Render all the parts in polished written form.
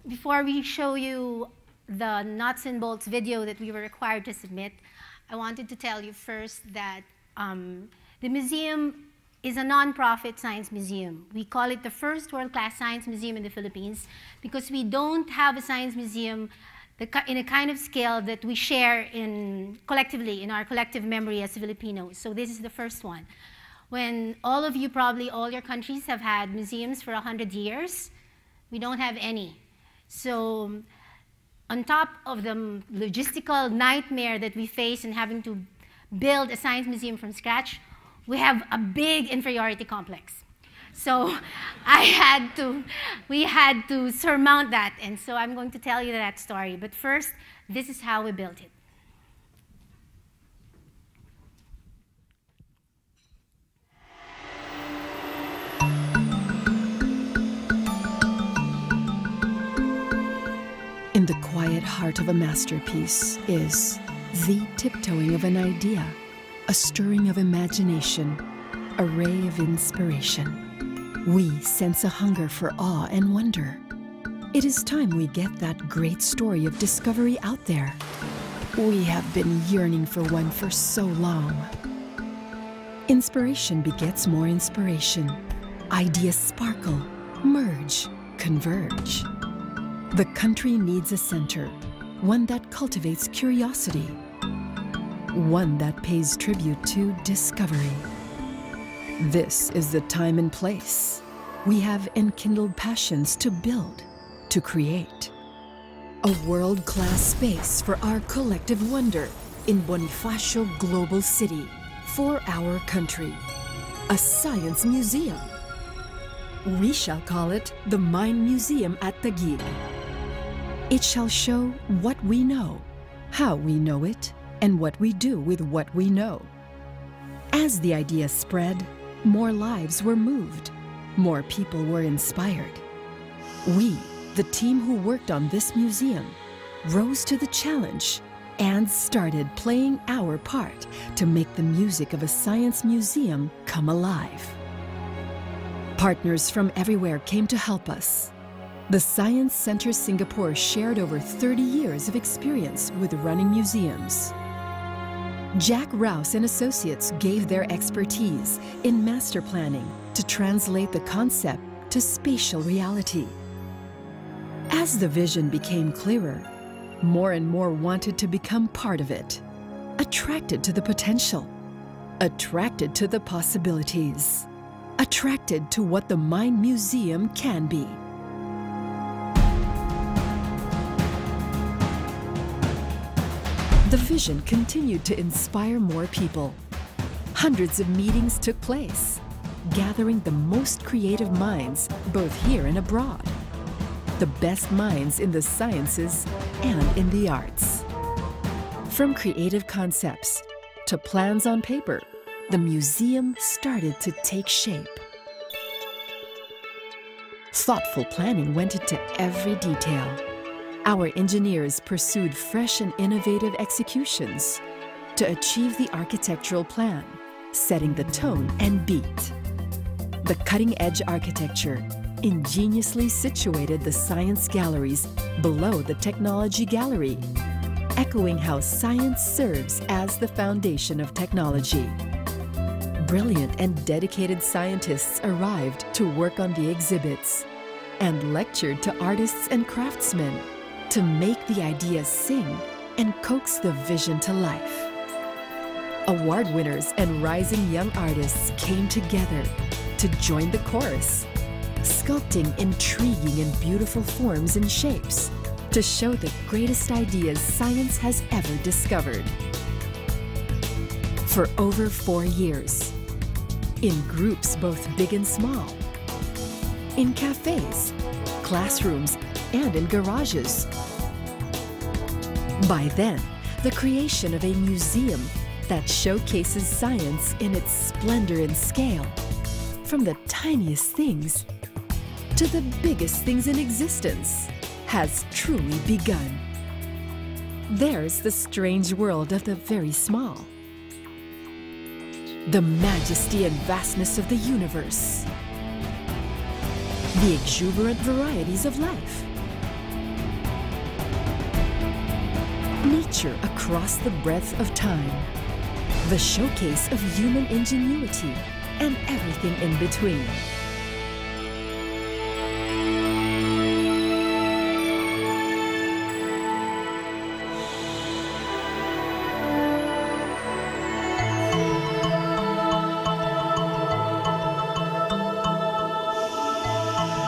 Before we show you the nuts and bolts video that we were required to submit, I wanted to tell you first that the museum is a non-profit science museum. We call it the first world-class science museum in the Philippines because we don't have a science museum in a kind of scale that we share collectively in our collective memory as Filipinos. So this is the first one. When all of you, probably all your countries, have had museums for 100 years, we don't have any. So on top of the logistical nightmare that we face in having to build a science museum from scratch, we have a big inferiority complex. So we had to surmount that, and so I'm going to tell you that story. But first, this is how we built it. In the quiet heart of a masterpiece is the tiptoeing of an idea, a stirring of imagination, a ray of inspiration. We sense a hunger for awe and wonder. It is time we get that great story of discovery out there. We have been yearning for one for so long. Inspiration begets more inspiration. Ideas sparkle, merge, converge. The country needs a center, one that cultivates curiosity, one that pays tribute to discovery. This is the time and place. We have enkindled passions to build, to create. A world-class space for our collective wonder in Bonifacio Global City, for our country. A science museum. We shall call it the Mind Museum at Taguig. It shall show what we know, how we know it, and what we do with what we know. As the idea spread, more lives were moved, more people were inspired. We, the team who worked on this museum, rose to the challenge and started playing our part to make the music of a science museum come alive. Partners from everywhere came to help us. The Science Center Singapore shared over 30 years of experience with running museums. Jack Rouse and Associates gave their expertise in master planning to translate the concept to spatial reality. As the vision became clearer, more and more wanted to become part of it, attracted to the potential, attracted to the possibilities, attracted to what the Mind Museum can be. The vision continued to inspire more people. Hundreds of meetings took place, gathering the most creative minds both here and abroad. The best minds in the sciences and in the arts. From creative concepts to plans on paper, the museum started to take shape. Thoughtful planning went into every detail. Our engineers pursued fresh and innovative executions to achieve the architectural plan, setting the tone and beat. The cutting-edge architecture ingeniously situated the science galleries below the technology gallery, echoing how science serves as the foundation of technology. Brilliant and dedicated scientists arrived to work on the exhibits and lectured to artists and craftsmen to make the ideas sing and coax the vision to life. Award winners and rising young artists came together to join the chorus, sculpting intriguing and beautiful forms and shapes to show the greatest ideas science has ever discovered. For over 4 years, in groups both big and small, in cafes, classrooms, and in garages. By then, the creation of a museum that showcases science in its splendor and scale, from the tiniest things to the biggest things in existence, has truly begun. There's the strange world of the very small, the majesty and vastness of the universe, the exuberant varieties of life, nature across the breadth of time, the showcase of human ingenuity, and everything in between.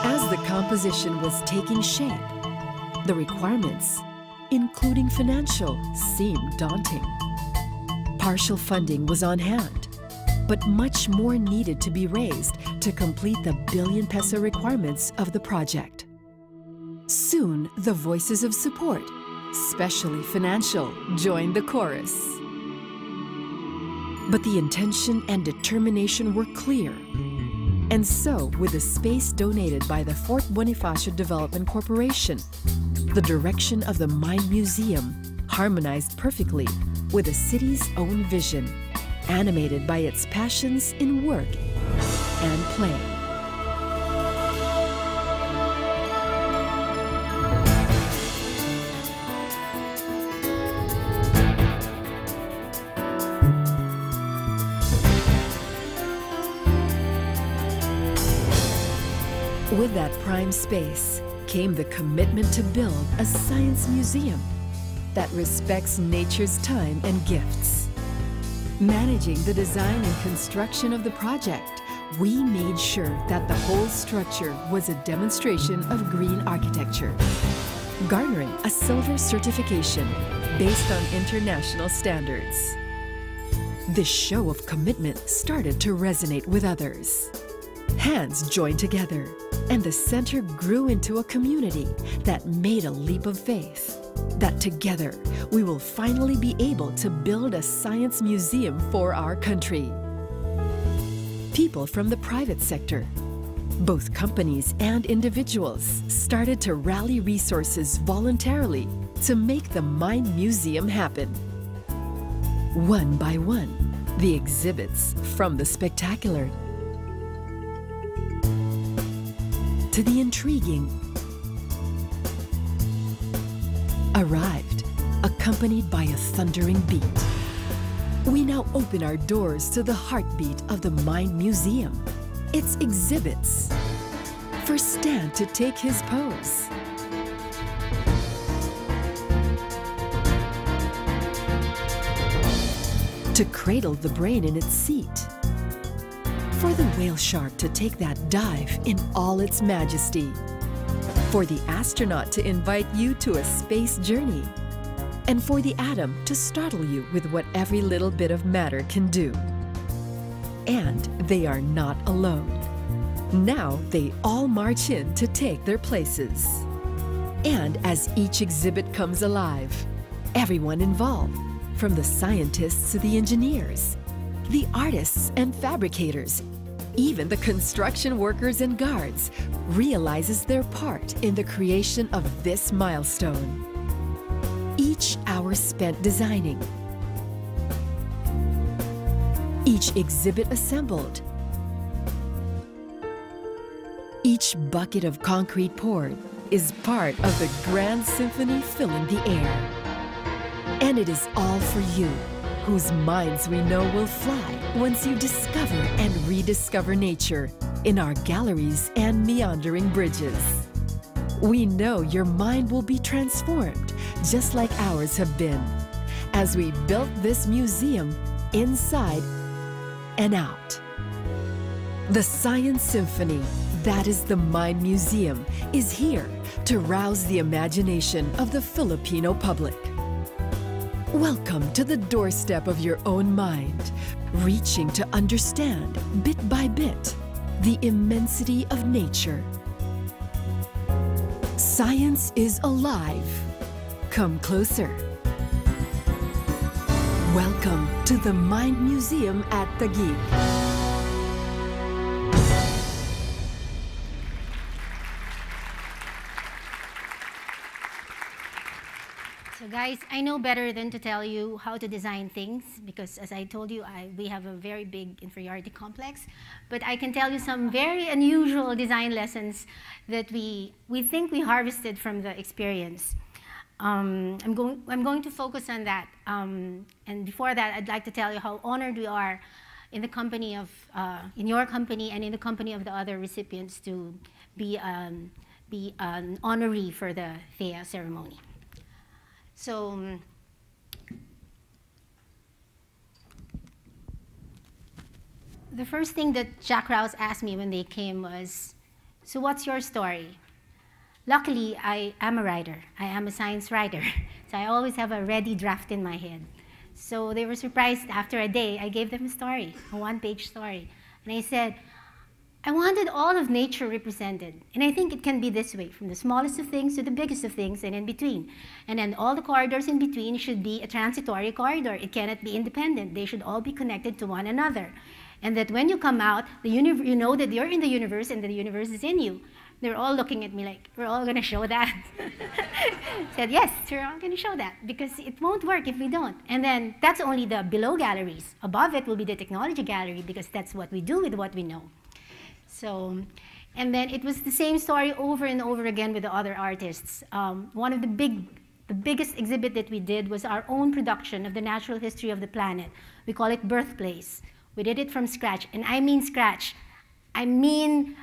As the composition was taking shape, the requirements, including financial, seemed daunting. Partial funding was on hand, but much more needed to be raised to complete the billion-peso requirements of the project. Soon, the voices of support, especially financial, joined the chorus. But the intention and determination were clear. And so, with the space donated by the Fort Bonifacio Development Corporation, the direction of the Mind Museum harmonized perfectly with the city's own vision, animated by its passions in work and play. With that prime space came the commitment to build a science museum that respects nature's time and gifts. Managing the design and construction of the project, we made sure that the whole structure was a demonstration of green architecture, garnering a silver certification based on international standards. This show of commitment started to resonate with others. Hands joined together, and the center grew into a community that made a leap of faith that together we will finally be able to build a science museum for our country. People from the private sector, both companies and individuals, started to rally resources voluntarily to make the Mind Museum happen. One by one, the exhibits, from the spectacular to the intriguing, arrived, accompanied by a thundering beat. We now open our doors to the heartbeat of the Mind Museum, its exhibits. First stand to take his pose. To cradle the brain in its seat. For the whale shark to take that dive in all its majesty. For the astronaut to invite you to a space journey. And for the atom to startle you with what every little bit of matter can do. And they are not alone. Now they all march in to take their places. And as each exhibit comes alive, everyone involved, from the scientists to the engineers, the artists and fabricators, even the construction workers and guards, realizes their part in the creation of this milestone. Each hour spent designing, each exhibit assembled, each bucket of concrete poured is part of the grand symphony filling the air. And it is all for you, whose minds we know will fly once you discover and rediscover nature in our galleries and meandering bridges. We know your mind will be transformed, just like ours have been, as we built this museum inside and out. The Science Symphony, that is the Mind Museum, is here to rouse the imagination of the Filipino public. Welcome to the doorstep of your own mind, reaching to understand, bit by bit, the immensity of nature. Science is alive. Come closer. Welcome to the Mind Museum at Taguig. So guys, I know better than to tell you how to design things because as I told you, we have a very big inferiority complex. But I can tell you some very unusual design lessons that we think we harvested from the experience. I'm going to focus on that. And before that, I'd like to tell you how honored we are in the company of, in your company and in the company of the other recipients to be an honoree for the FEA ceremony. So, the first thing that Jack Rouse asked me when they came was, so what's your story? Luckily, I am a writer. I am a science writer. So I always have a ready draft in my head. So they were surprised after a day. I gave them a story, a one-page story. And I said, I wanted all of nature represented. And I think it can be this way, from the smallest of things to the biggest of things and in between. And then all the corridors in between should be a transitory corridor. It cannot be independent. They should all be connected to one another. And that when you come out, you know that you're in the universe and that the universe is in you. They're all looking at me like, we're all going to show that. I said, yes, we're all going to show that because it won't work if we don't. And then that's only the below galleries. Above it will be the technology gallery because that's what we do with what we know. So, and then it was the same story over and over again with the other artists. One of the biggest exhibit that we did was our own production of the natural history of the planet. We call it Birthplace. We did it from scratch, and I mean scratch. I mean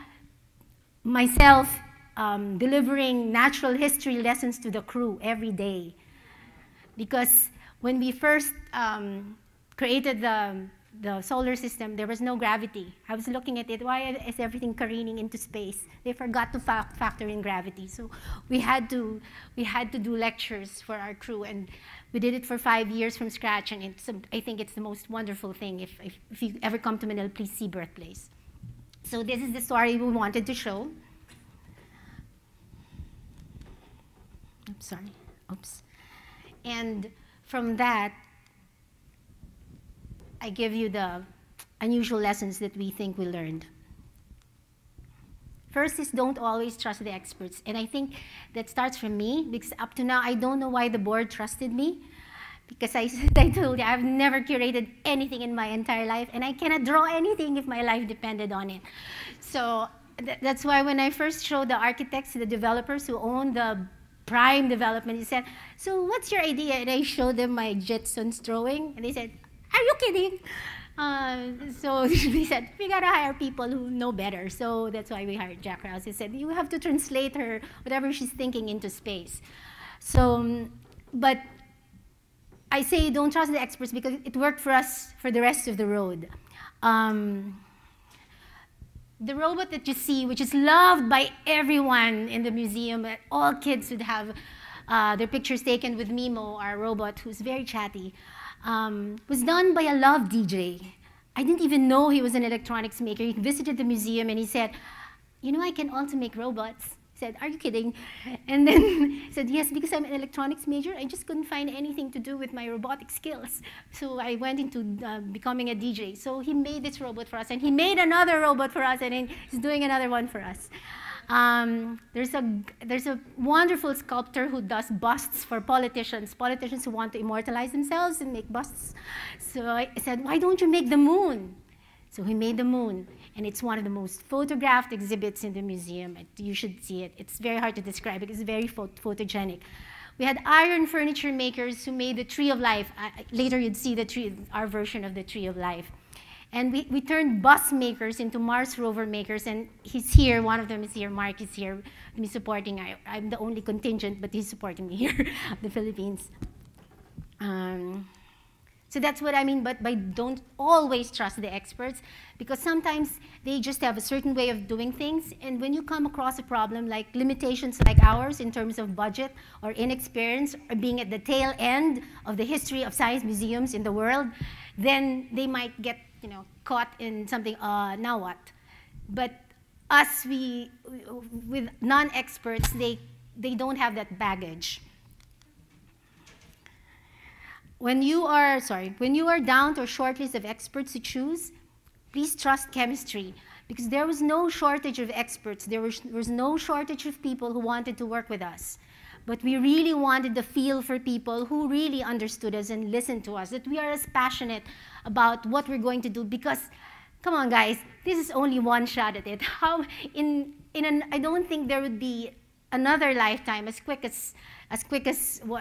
myself delivering natural history lessons to the crew every day. Because when we first created the solar system, there was no gravity. I was looking at it, why is everything careening into space? They forgot to factor in gravity. So we had to do lectures for our crew, and we did it for 5 years from scratch, and I think it's the most wonderful thing. If you ever come to Manila, please see Birthplace. So this is the story we wanted to show. Oops, sorry, oops. And from that, I give you the unusual lessons that we think we learned. First is don't always trust the experts. And I think that starts from me, because up to now, I don't know why the board trusted me. Because I told you, I've never curated anything in my entire life, and I cannot draw anything if my life depended on it. So that's why when I first showed the architects, the developers who own the prime development, he said, so what's your idea? And I showed them my Jetsons drawing, and they said, are you kidding? So they said, we gotta hire people who know better. So that's why we hired Jack Rouse. He said, you have to translate her, whatever she's thinking, into space. So, but I say don't trust the experts because it worked for us for the rest of the road. The robot that you see, which is loved by everyone in the museum, all kids would have their pictures taken with Mimo, our robot, who's very chatty, was done by a love DJ. I didn't even know he was an electronics maker. He visited the museum and he said, you know, I can also make robots. I said, are you kidding? And then he said, yes, because I'm an electronics major, I just couldn't find anything to do with my robotic skills. So I went into becoming a DJ. So he made this robot for us, and he made another robot for us, and he's doing another one for us. There's a wonderful sculptor who does busts for politicians who want to immortalize themselves and make busts. So I said, why don't you make the moon? So he made the moon, and it's one of the most photographed exhibits in the museum. You should see it. It's very hard to describe because it's very photogenic. We had iron furniture makers who made the Tree of Life. Later you'd see the tree, our version of the Tree of Life. And we turned bus makers into Mars rover makers, and he's here, one of them is here, Mark is here, me supporting. I'm the only contingent, but he's supporting me here, the Philippines. So that's what I mean, but by don't always trust the experts, because sometimes they just have a certain way of doing things, and when you come across a problem like limitations like ours in terms of budget or inexperience or being at the tail end of the history of science museums in the world, then they might get caught in something, now what? But us, with non-experts, they don't have that baggage. When you are down to a short list of experts to choose, please trust chemistry, because there was no shortage of experts. There was no shortage of people who wanted to work with us. but we really wanted the feel for people who really understood us and listened to us, that we are as passionate about what we're going to do, because, come on guys, this is only one shot at it. I don't think there would be another lifetime as quick as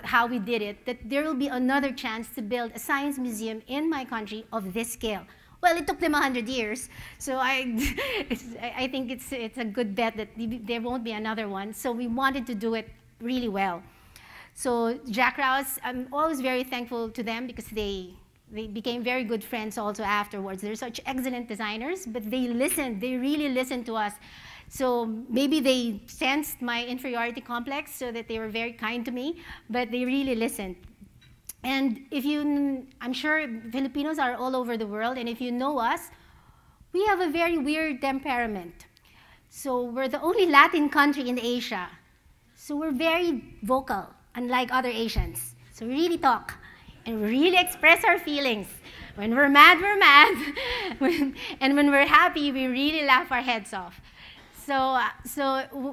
how we did it, that there will be another chance to build a science museum in my country of this scale. Well, it took them 100 years, so I think it's a good bet that there won't be another one. So we wanted to do it really well. So Jack Rouse, I'm always very thankful to them, because they became very good friends also afterwards. They're such excellent designers, but they listened. They really listened to us. So maybe they sensed my inferiority complex, so that they were very kind to me, but they really listened. And I'm sure Filipinos are all over the world, and if you know us, we have a very weird temperament. So we're the only Latin country in Asia. So we're very vocal, unlike other Asians. So we really talk, and we really express our feelings. When we're mad, we're mad. And when we're happy, we really laugh our heads off. So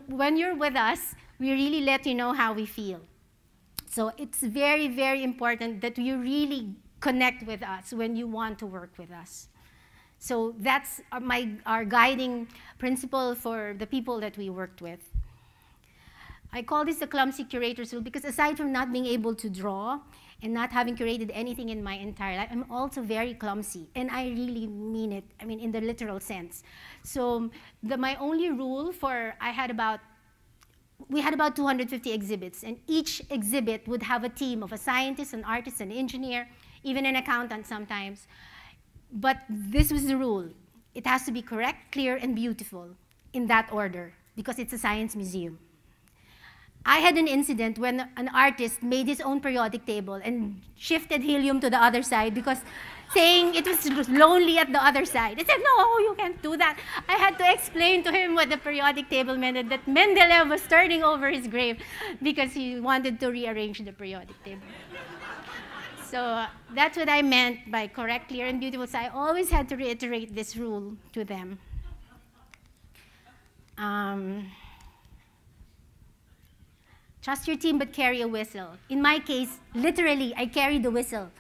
when you're with us, we really let you know how we feel. So it's very, very important that you really connect with us when you want to work with us. So that's our guiding principle for the people that we worked with. I call this the clumsy curator's rule, because aside from not being able to draw and not having curated anything in my entire life, I'm also very clumsy, and I really mean it, in the literal sense. So my only rule we had about 250 exhibits, and each exhibit would have a team of a scientist, an artist, an engineer, even an accountant sometimes. But this was the rule. It has to be correct, clear, and beautiful in that order, because it's a science museum. I had an incident when an artist made his own periodic table and shifted helium to the other side, because saying it was lonely at the other side. I said, no, you can't do that. I had to explain to him what the periodic table meant, and that Mendeleev was turning over his grave because he wanted to rearrange the periodic table. So that's what I meant by correct, clear, and beautiful. So I always had to reiterate this rule to them. Trust your team, but carry a whistle. In my case, literally, I carried the whistle.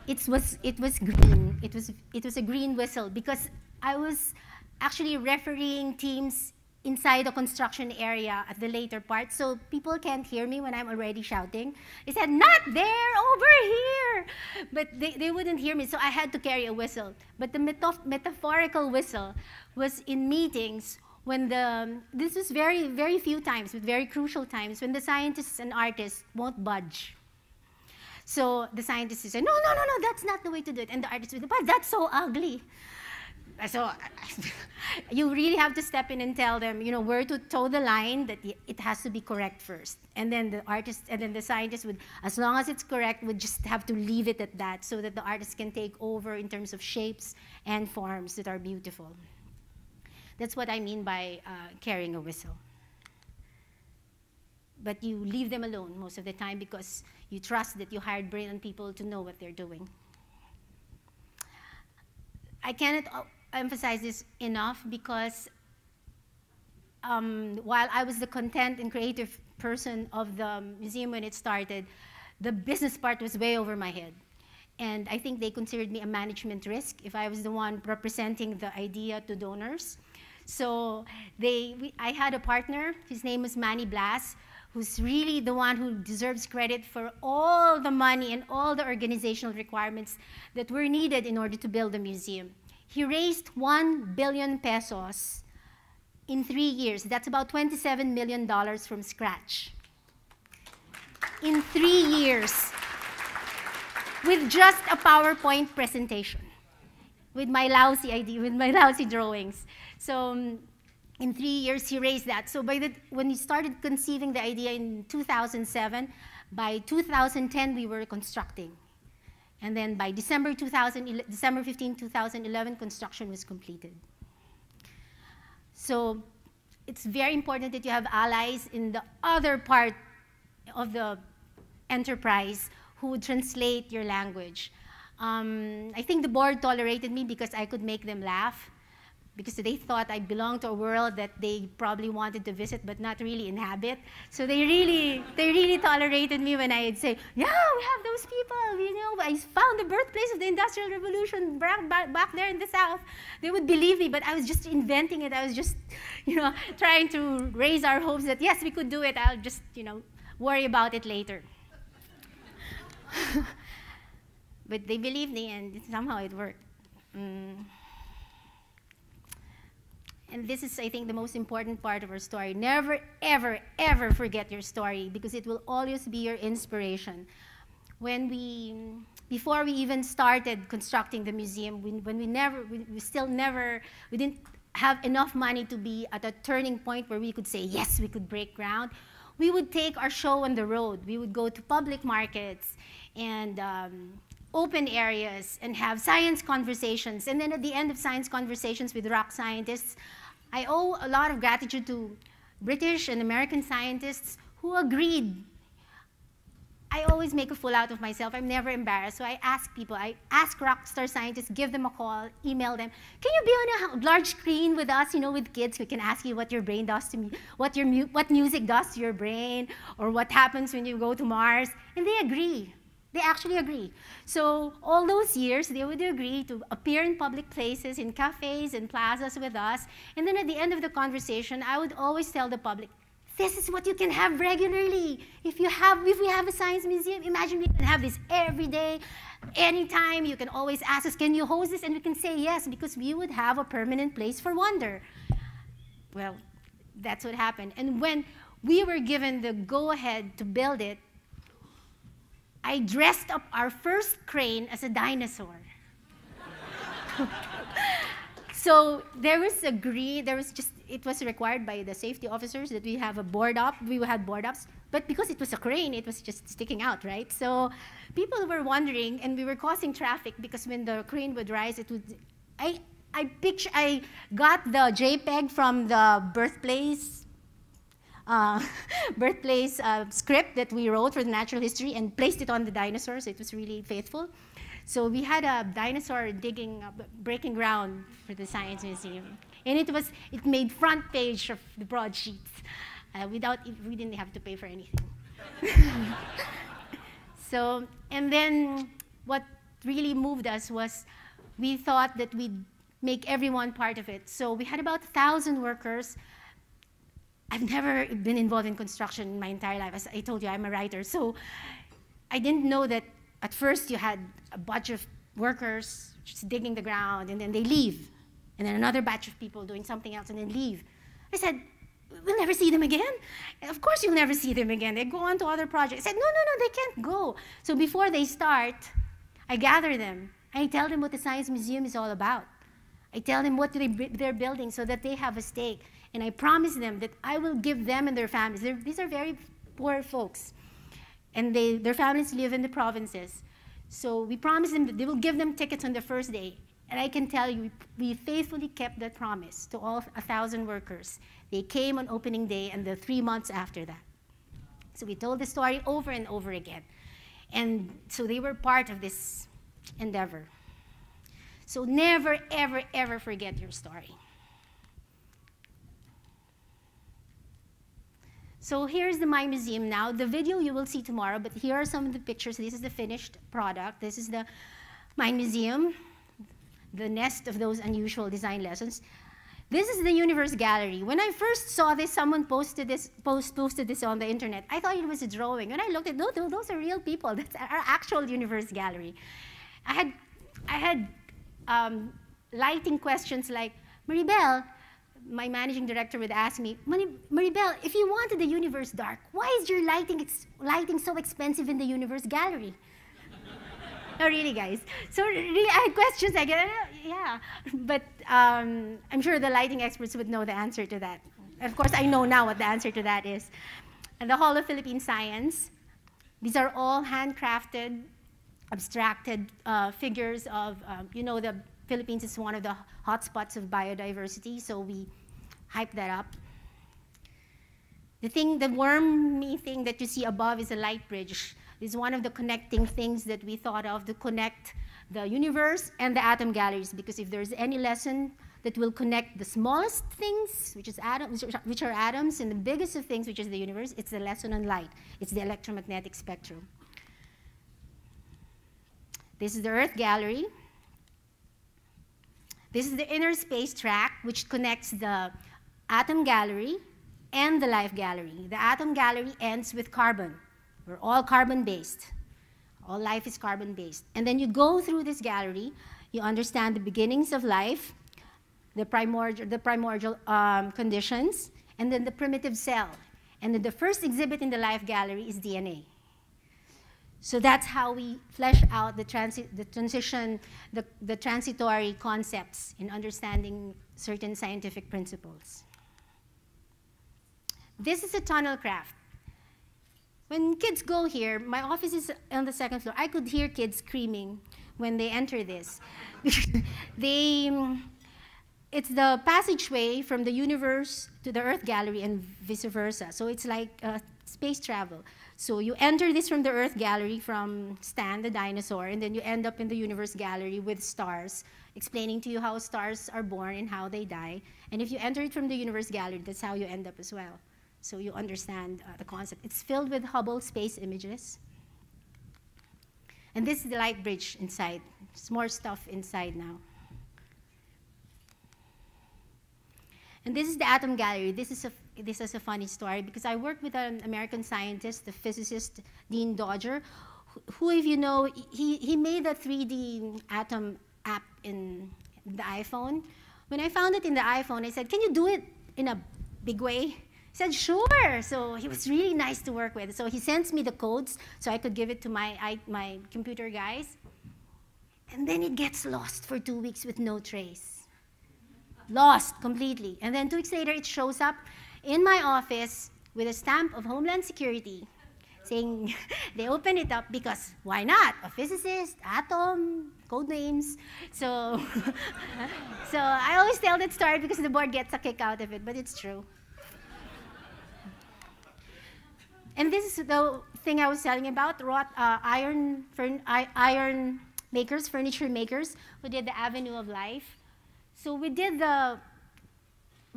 It was green. It was a green whistle, because I was actually refereeing teams inside the construction area at the later part, so people can't hear me when I'm already shouting. They said, not there, over here! But they wouldn't hear me, so I had to carry a whistle. But the metaphorical whistle was in meetings when this was very, very few times, but very crucial times, when the scientists and artists won't budge. So the scientists say, no, that's not the way to do it. And the artists would, but that's so ugly. So you really have to step in and tell them, where to toe the line, that it has to be correct first. And then the artist, and then the scientist would, as long as it's correct, would just have to leave it at that, so that the artist can take over in terms of shapes and forms that are beautiful. That's what I mean by carrying a whistle. But you leave them alone most of the time, because you trust that you hired brilliant people to know what they're doing. I cannot emphasize this enough, because while I was the content and creative person of the museum when it started, the business part was way over my head. And I think they considered me a management risk if I was the one representing the idea to donors. So I had a partner, his name was Manny Blas, who's really the one who deserves credit for all the money and all the organizational requirements that were needed in order to build the museum. He raised 1 billion pesos in 3 years. That's about $27 million from scratch. In 3 years, with just a PowerPoint presentation, with my lousy idea, with my lousy drawings. So in 3 years, he raised that. So when he started conceiving the idea in 2007, by 2010, we were constructing. And then by December 15, 2011, construction was completed. So it's very important that you have allies in the other part of the enterprise who would translate your language. I think the board tolerated me because I could make them laugh. because they thought I belonged to a world that they probably wanted to visit but not really inhabit. So they really tolerated me when I'd say, yeah, we have those people, you know, I found the birthplace of the Industrial Revolution back there in the South. They would believe me, but I was just inventing it. I was just, you know, trying to raise our hopes that, yes, we could do it. I'll just, you know, worry about it later. But they believed me, and somehow it worked. And this is, I think, the most important part of our story. Never, ever, ever forget your story, because it will always be your inspiration. Before we even started constructing the museum, we didn't have enough money to be at a turning point where we could say, yes, we could break ground. We would take our show on the road. We would go to public markets and open areas and have science conversations. And then at the end of science conversations with rock scientists, I owe a lot of gratitude to British and American scientists who agreed. I always make a fool out of myself. I'm never embarrassed. So I ask people, I ask rock star scientists, give them a call, email them. Can you be on a large screen with us, you know, with kids who can ask you what your brain does to me, what music does to your brain, or what happens when you go to Mars? And they agree. They actually agree. So all those years, they would agree to appear in public places, in cafes and plazas with us. And then at the end of the conversation, I would always tell the public, this is what you can have regularly. If we have a science museum, imagine we can have this every day, anytime. You can always ask us, can you host this? And we can say yes, because we would have a permanent place for wonder. Well, that's what happened. And when we were given the go-ahead to build it, I dressed up our first crane as a dinosaur. So it was required by the safety officers that we have a board up. We had board ups, but because it was a crane, it was just sticking out, right? So people were wondering, and we were causing traffic because when the crane would rise, it would. I got the JPEG from the birthplace script that we wrote for the natural history and placed it on the dinosaurs. It was really faithful. So we had a dinosaur breaking ground for the Science Museum. And it made front page of the broadsheets. We didn't have to pay for anything. So, and then what really moved us was we thought that we'd make everyone part of it. So we had about 1,000 workers. I've never been involved in construction in my entire life. As I told you, I'm a writer. So I didn't know that at first you had a bunch of workers just digging the ground, and then they leave. And then another batch of people doing something else, and then leave. I said, we'll never see them again? Of course you'll never see them again. They go on to other projects. I said, no, they can't go. So before they start, I gather them. I tell them what the Science Museum is all about. I tell them what they're building so that they have a stake. And I promise them that I will give them and their families. These are very poor folks. And their families live in the provinces. So we promise them that they will give them tickets on the first day. And I can tell you, we faithfully kept that promise to all 1,000 workers. They came on opening day and the 3 months after that. So we told the story over and over again. And so they were part of this endeavor. So never, ever, ever forget your story. So here's the My Museum now. The video you will see tomorrow, but here are some of the pictures. This is the finished product. This is the My Museum, the nest of those unusual design lessons. This is the Universe Gallery. When I first saw this, someone posted this on the internet. I thought it was a drawing. When I looked at it, no, those are real people. That's our actual Universe Gallery. I had lighting questions like, Maribel, my managing director would ask me, Maribel, if you wanted the universe dark, why is your lighting so expensive in the Universe Gallery? No, really, guys. So really, I had questions. I get, yeah. But I'm sure the lighting experts would know the answer to that. Of course, I know now what the answer to that is. And the Hall of Philippine Science. These are all handcrafted, abstracted figures of, you know, the Philippines is one of the hotspots of biodiversity, so we hype that up. The wormy thing that you see above is a light bridge. It's one of the connecting things that we thought of to connect the universe and the atom galleries, because if there's any lesson that will connect the smallest things, which are atoms, and the biggest of things, which is the universe. It's the lesson on light. It's the electromagnetic spectrum. This is the Earth Gallery. This is the inner space track, which connects the atom gallery and the life gallery. The atom gallery ends with carbon. We're all carbon-based. All life is carbon-based. And then you go through this gallery, you understand the beginnings of life, the primordial conditions, and then the primitive cell. And then the first exhibit in the life gallery is DNA. So that's how we flesh out the transitory concepts in understanding certain scientific principles. This is a tunnel craft. When kids go here, my office is on the second floor. I could hear kids screaming when they enter this. It's the passageway from the universe to the Earth Gallery and vice versa. So it's like space travel. So you enter this from the Earth Gallery from Stan, the dinosaur, and then you end up in the Universe Gallery with stars, explaining to you how stars are born and how they die. And if you enter it from the Universe Gallery, that's how you end up as well. So you understand the concept. It's filled with Hubble space images. And this is the light bridge inside. There's more stuff inside now. And this is the atom gallery. This is a funny story because I worked with an American scientist, the physicist Dean Dodger, who, if you know, he made a 3D atom app in the iPhone. When I found it in the iPhone, I said, "Can you do it in a big way?" He said, "Sure." So he was really nice to work with. So he sends me the codes so I could give it to my computer guys. And then it gets lost for 2 weeks with no trace. Lost completely. And then 2 weeks later, it shows up in my office with a stamp of Homeland Security saying they open it up because why not? A physicist, atom, code names. So, so I always tell that story because the board gets a kick out of it, but it's true. And this is the thing I was telling about, iron makers, furniture makers, who did the Avenue of Life. So we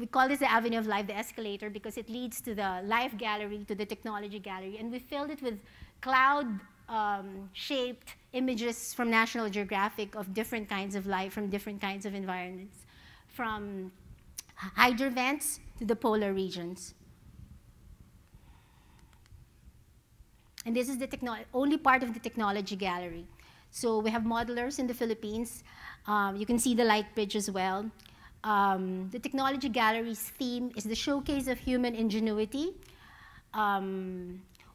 call this the Avenue of Life, the escalator, because it leads to the Life Gallery, to the Technology Gallery, and we filled it with cloud-shaped images from National Geographic of different kinds of life, from different kinds of environments, from hydro vents to the polar regions. And this is the only part of the Technology Gallery. So we have modelers in the Philippines. You can see the light bridge as well. The Technology Gallery's theme is the showcase of human ingenuity.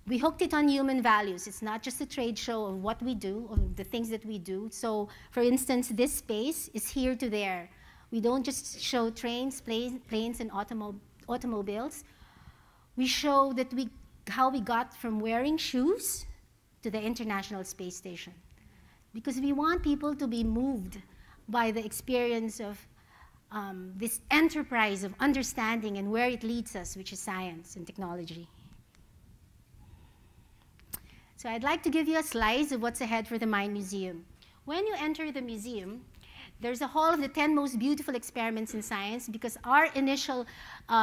We hooked it on human values. It's not just a trade show of what we do, of the things that we do. So, for instance, this space is here to there. We don't just show trains, planes, and automobiles. We show that how we got from wearing shoes to the International Space Station. Because we want people to be moved by the experience of this enterprise of understanding and where it leads us, which is science and technology. So I'd like to give you a slice of what's ahead for the Mind Museum. When you enter the museum, there's a hall of the 10 most beautiful experiments in science, because our initial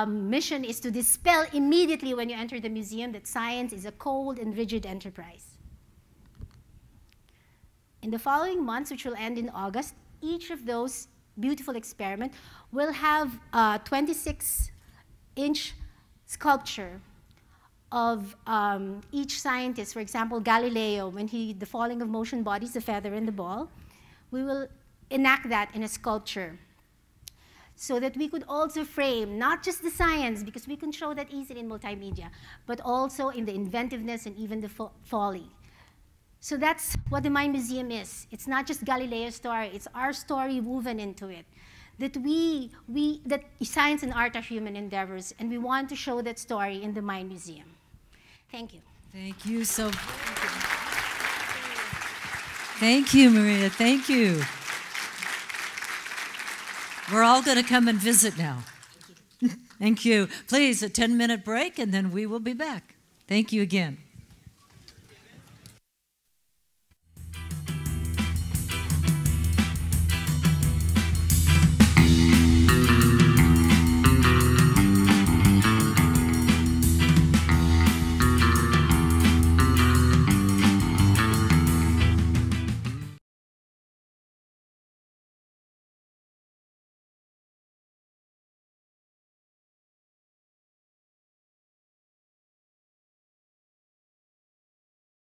mission is to dispel immediately when you enter the museum that science is a cold and rigid enterprise. In the following months, which will end in August, each of those beautiful experiments will have a 26-inch sculpture of each scientist. For example, Galileo, when the falling of motion bodies, the feather and the ball, we will enact that in a sculpture so that we could also frame not just the science, because we can show that easily in multimedia, but also in the inventiveness and even the folly. So that's what the Mind Museum is. It's not just Galileo's story, it's our story woven into it. That that science and art are human endeavors, and we want to show that story in the Mind Museum. Thank you. Thank you so much. Thank you, Maria. Thank you. We're all going to come and visit now. Thank you. Please, a 10-minute break, and then we will be back. Thank you again.